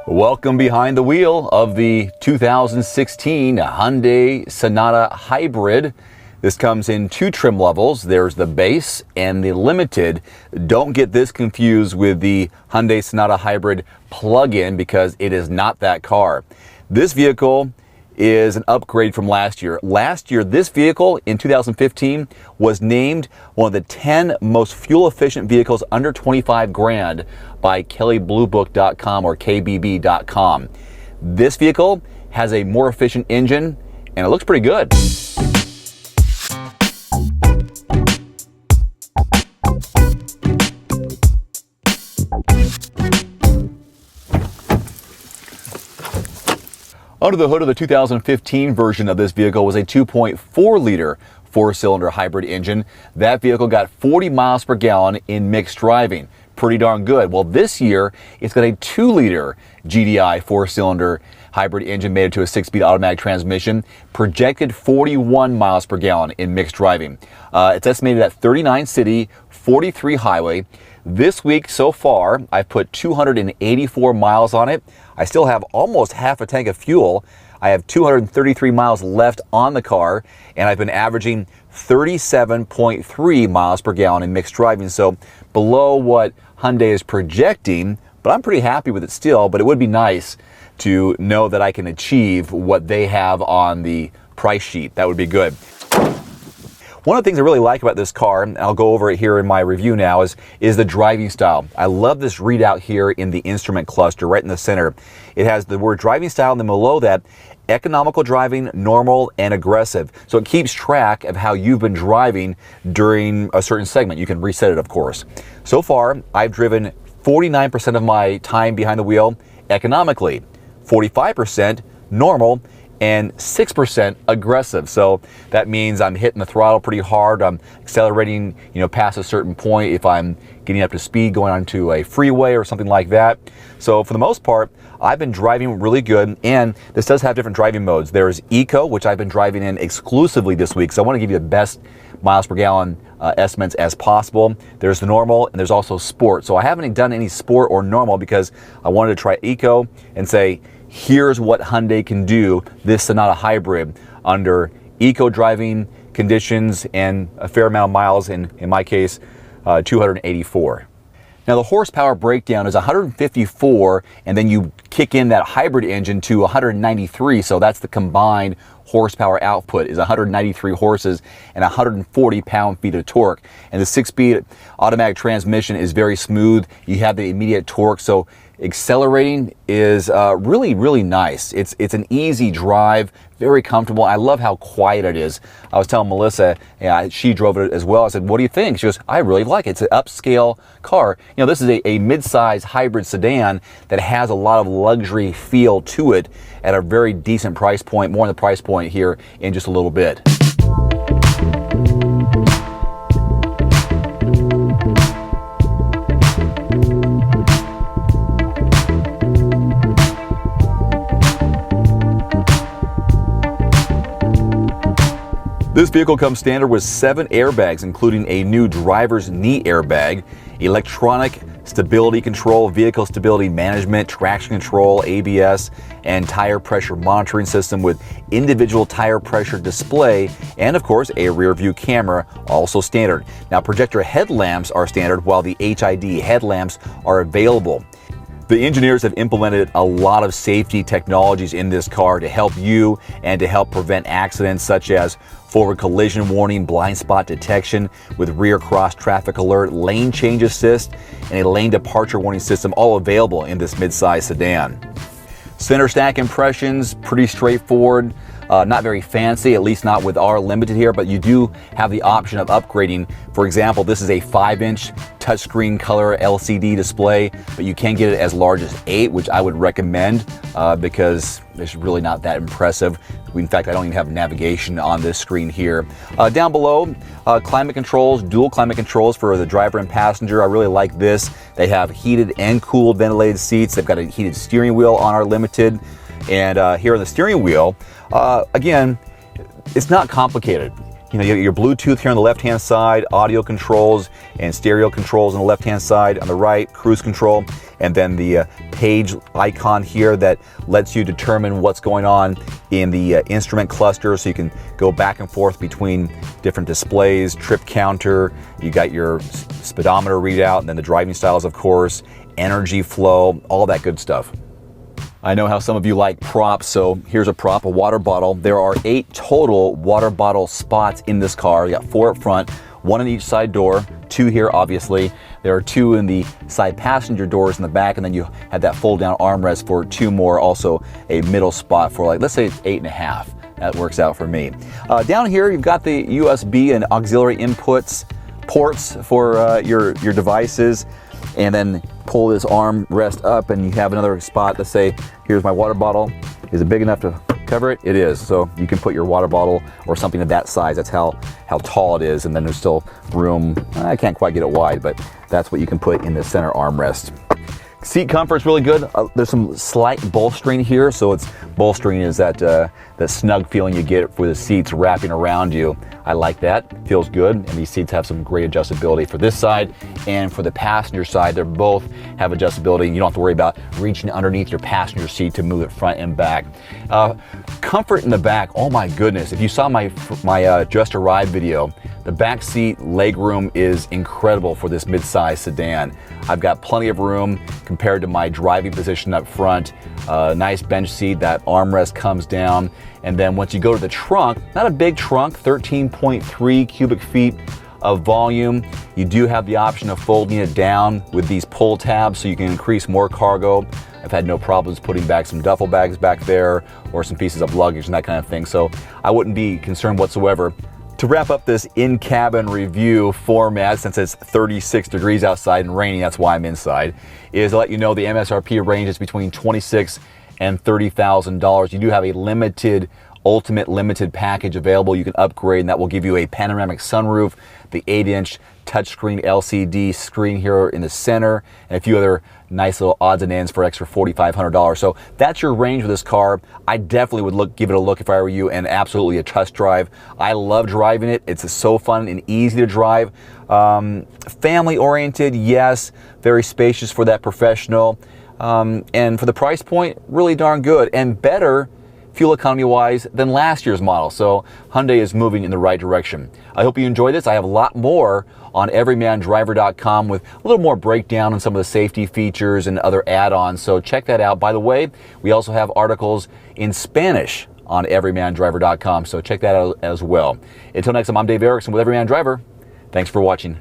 Welcome behind the wheel of the 2016 Hyundai Sonata Hybrid. This comes in two trim levels. There's the base and the limited. Don't get this confused with the Hyundai Sonata Hybrid plug-in because it is not that car. This vehicle is an upgrade from last year. Last year, this vehicle in 2015 was named one of the 10 most fuel-efficient vehicles under 25 grand by KellyBlueBook.com or KBB.com. This vehicle has a more efficient engine and it looks pretty good. Under the hood of the 2015 version of this vehicle was a 2.4-liter four-cylinder hybrid engine. That vehicle got 40 miles per gallon in mixed driving. Pretty darn good. Well, this year, it's got a 2-liter GDI four-cylinder hybrid engine mated to a 6-speed automatic transmission, projected 41 miles per gallon in mixed driving. It's estimated at 39 city, 43 highway. This week so far, I've put 284 miles on it. I still have almost half a tank of fuel. I have 233 miles left on the car, and I've been averaging 37.3 miles per gallon in mixed driving, so below what Hyundai is projecting, but I'm pretty happy with it still. But it would be nice to know that I can achieve what they have on the price sheet. That would be good. One of the things I really like about this car, and I'll go over it here in my review now, is the driving style. I love this readout here in the instrument cluster, right in the center. It has the word driving style, and then below that, economical driving, normal, and aggressive. So it keeps track of how you've been driving during a certain segment. You can reset it, of course. So far, I've driven 49% of my time behind the wheel economically, 45% normal, and 6% aggressive. So that means I'm hitting the throttle pretty hard. I'm accelerating, past a certain point if I'm getting up to speed going onto a freeway or something like that. So for the most part, I've been driving really good, and this does have different driving modes. There's Eco, which I've been driving in exclusively this week, so I want to give you the best miles per gallon estimates as possible. There's the normal, and there's also Sport. So I haven't done any Sport or normal because I wanted to try Eco and say, here's what Hyundai can do, this Sonata Hybrid, under eco driving conditions and a fair amount of miles, in my case, 284. Now the horsepower breakdown is 154, and then you kick in that hybrid engine to 193, so that's the combined horsepower output is 193 horses and 140 pound-feet of torque. And the 6-speed automatic transmission is very smooth. You have the immediate torque, so accelerating is really, really nice. It's an easy drive, very comfortable. I love how quiet it is. I was telling Melissa, she drove it as well. I said, what do you think? She goes, I really like it. It's an upscale car. This is a mid-size hybrid sedan that has a lot of luxury feel to it at a very decent price point. More on the price point here in just a little bit. This vehicle comes standard with 7 airbags, including a new driver's knee airbag, electronic stability control, vehicle stability management, traction control, ABS, and tire pressure monitoring system with individual tire pressure display, and of course a rear view camera, also standard. Now projector headlamps are standard, while the HID headlamps are available. The engineers have implemented a lot of safety technologies in this car to help you and to help prevent accidents, such as forward collision warning, blind spot detection with rear cross traffic alert, lane change assist, and a lane departure warning system, all available in this midsize sedan. Center stack impressions, pretty straightforward. Not very fancy, at least not with our limited here, but you do have the option of upgrading. For example, this is a 5-inch touchscreen color LCD display, but you can get it as large as 8, which I would recommend because it's really not that impressive. In fact, I don't even have navigation on this screen here. Down below, climate controls, dual climate controls for the driver and passenger. I really like this. They have heated and cooled ventilated seats. They've got a heated steering wheel on our limited. And here on the steering wheel, again, it's not complicated. You know, you get your Bluetooth here on the left-hand side, audio controls and stereo controls on the left-hand side. On the right, cruise control, and then the page icon here that lets you determine what's going on in the instrument cluster, so you can go back and forth between different displays, trip counter, you got your speedometer readout, and then the driving styles, of course, energy flow, all that good stuff. I know how some of you like props, so here's a prop, a water bottle. There are 8 total water bottle spots in this car. You got 4 up front, 1 on each side door, 2 here obviously. There are 2 in the side passenger doors in the back, and then you have that fold down armrest for 2 more, also a middle spot for, like, let's say it's 8.5. That works out for me. Down here you've got the USB and auxiliary inputs, ports for your devices, and then pull this armrest up and you have another spot to say, here's my water bottle. Is it big enough to cover it? It is. So you can put your water bottle or something of that size. That's how tall it is, and then there's still room. I can't quite get it wide, but that's what you can put in the center armrest. Seat comfort's really good. There's some slight bolstering here, so it's bolstering is that snug feeling you get with the seats wrapping around you. I like that. Feels good, and these seats have some great adjustability for this side and for the passenger side. They both have adjustability. You don't have to worry about reaching underneath your passenger seat to move it front and back. Comfort in the back. Oh my goodness! If you saw my Just Arrived video, the back seat leg room is incredible for this mid-size sedan. I've got plenty of room compared to my driving position up front. Nice bench seat, that armrest comes down, and then once you go to the trunk, not a big trunk, 13.3 cubic feet of volume. You do have the option of folding it down with these pull tabs so you can increase more cargo. I've had no problems putting back some duffel bags back there or some pieces of luggage and that kind of thing, so I wouldn't be concerned whatsoever. To wrap up this in-cabin review format, since it's 36 degrees outside and raining, that's why I'm inside, is to let you know the MSRP range is between $26,000 and $30,000. You do have a ultimate limited package available. You can upgrade, and that will give you a panoramic sunroof, the 8-inch touchscreen LCD screen here in the center, and a few other nice little odds and ends for extra $4,500. So that's your range with this car. I definitely would give it a look if I were you, and absolutely a test drive. I love driving it. It's so fun and easy to drive. Family oriented, yes. Very spacious for that professional. And for the price point, really darn good, and better fuel economy wise than last year's model. So Hyundai is moving in the right direction. I hope you enjoyed this. I have a lot more on everymandriver.com with a little more breakdown on some of the safety features and other add-ons, so check that out. By the way, we also have articles in Spanish on everymandriver.com, so check that out as well. Until next time, I'm Dave Erickson with Everyman Driver. Thanks for watching.